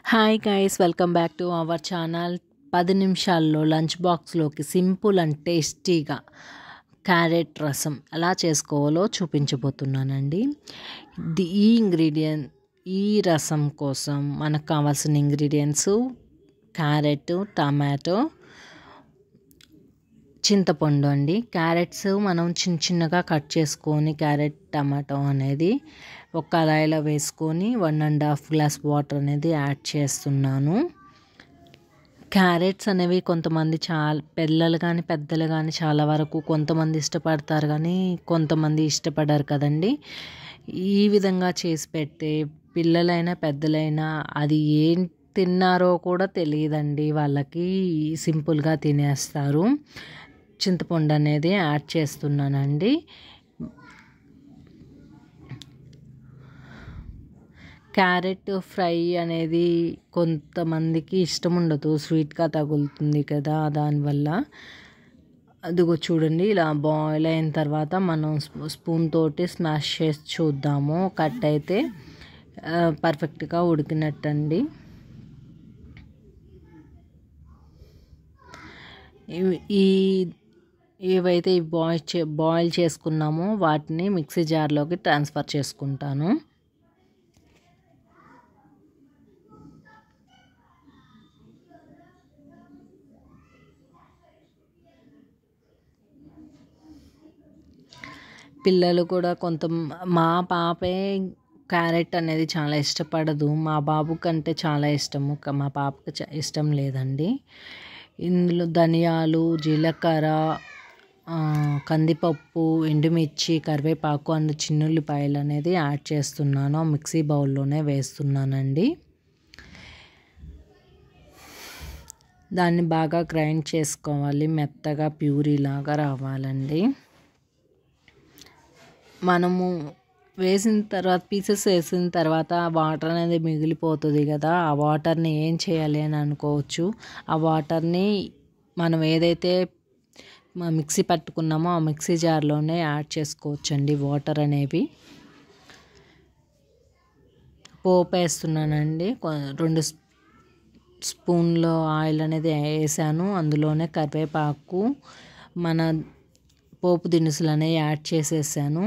Hi guys, welcome back to our channel. 10 నిమిషాల్లో lunch బాక్స్లోకి simple and టేస్టీగా carrot రసం ఎలా చేసుకోవాలో చూపించబోతున్నానండి. ఈ రసం కోసం మనకు కావాల్సిన ఇంగ్రీడియంట్స్ క్యారెట్, టమాటో, చింతపండు అండి. క్యారెట్స్ మనం చిన్న చిన్నగా కట్ చేసుకొని క్యారెట్, టమాటో అనేది ఒక కడాయిలో వేసుకొని 1.5 గ్లాస్ వాటర్ అనేది యాడ్ చేస్తున్నాను. క్యారెట్స్ అనేవి కొంతమంది పిల్లలు కానీ పెద్దలు కానీ చాలా వరకు కొంతమంది ఇష్టపడతారు కానీ కొంతమంది ఇష్టపడరు కదండి. ఈ విధంగా చేసి పెడితే పిల్లలైనా పెద్దలైనా అది ఏం తిన్నారో కూడా తెలియదండి, వాళ్ళకి సింపుల్గా తినేస్తారు. చింతపండు అనేది యాడ్ చేస్తున్నానండి. క్యారెట్ ఫ్రై అనేది కొంతమందికి ఇష్టం ఉండదు, స్వీట్గా తగులుతుంది కదా, దానివల్ల అదిగో చూడండి ఇలా బాయిల్ అయిన తర్వాత మనం స్పూన్ తోటి స్మాష్ చేసి చూద్దాము. కట్ అయితే పర్ఫెక్ట్గా ఉడికినట్టండి. ఏవైతే బాయిల్ చేసుకున్నామో వాటిని మిక్సీ జార్లోకి ట్రాన్స్ఫర్ చేసుకుంటాను. పిల్లలు కూడా మా పాపే క్యారెట్ అనేది చాలా ఇష్టపడదు, మా బాబు కంటే చాలా ఇష్టము, మా పాపకి ఇష్టం లేదండి. ఇందులో ధనియాలు, జీలకర్ర, కందిపప్పు, ఎండుమిర్చి, కరివేపాకు అండ్ చిన్నుల్లిపాయలు అనేది యాడ్ చేస్తున్నాను. మిక్సీ బౌల్లోనే వేస్తున్నానండి. దాన్ని బాగా గ్రైండ్ చేసుకోవాలి, మెత్తగా ప్యూరీ లాగా రావాలండి. మనము వేసిన తర్వాత పీసెస్ వేసిన తర్వాత వాటర్ అనేది మిగిలిపోతుంది కదా, ఆ వాటర్ని ఏం చేయాలి అని అనుకోవచ్చు. ఆ వాటర్ని మనం ఏదైతే మిక్సీ పట్టుకున్నామో ఆ మిక్సీ జార్లోనే యాడ్ చేసుకోవచ్చండి. వాటర్ అనేవి పోపు వేస్తున్నానండి. 2 స్పూన్ల ఆయిల్ అనేది వేసాను. అందులోనే కరివేపాకు, మన పోపు దినుసులు అనేవి యాడ్ చేసేసాను.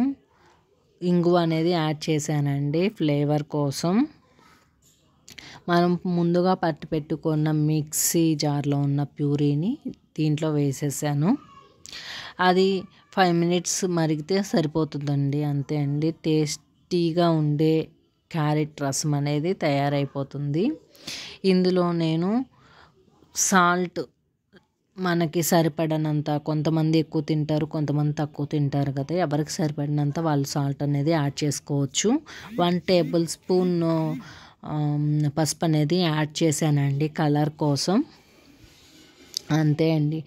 ఇంగువ అనేది యాడ్ చేశానండి ఫ్లేవర్ కోసం. మనం ముందుగా పట్టి పెట్టుకున్న మిక్సీ జార్లో ఉన్న ప్యూరీని దీంట్లో వేసేసాను. అది 5 మినిట్స్ మరిగితే సరిపోతుందండి, అంతే అండి. టేస్టీగా ఉండే క్యారెట్ రసం అనేది తయారైపోతుంది. ఇందులో నేను సాల్ట్ మనకి సరిపడనంత, కొంతమంది ఎక్కువ తింటారు, కొంతమంది తక్కువ తింటారు కదా, ఎవరికి సరిపడినంత వాళ్ళు సాల్ట్ అనేది యాడ్ చేసుకోవచ్చు. 1 టేబుల్ స్పూన్ పసుపు అనేది యాడ్ చేశానండి కలర్ కోసం. అంతే అండి,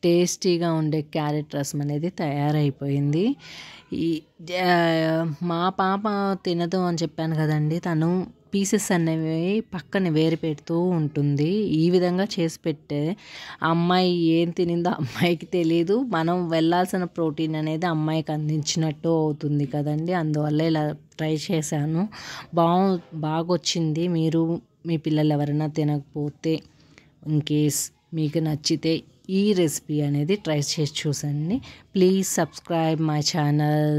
టేస్టీగా ఉండే క్యారెట్ రసం అనేది తయారైపోయింది. మా పాప తినదు అని చెప్పాను కదండి, తను పీసెస్ అనేవి పక్కన వేరు పెడుతూ ఉంటుంది. ఈ విధంగా చేసి పెట్టే అమ్మాయి ఏం తినిందో అమ్మాయికి తెలియదు, మనం వెళ్ళాల్సిన ప్రోటీన్ అనేది అమ్మాయికి అందించినట్టు అవుతుంది కదండి. అందువల్ల ఇలా ట్రై చేశాను, బాగా వచ్చింది. మీరు మీ పిల్లలు ఎవరైనా తినకపోతే ఇన్కేస్ మీకు నచ్చితే ఈ రెసిపీ అనేది ట్రై చేసి చూసండి. Please subscribe my channel.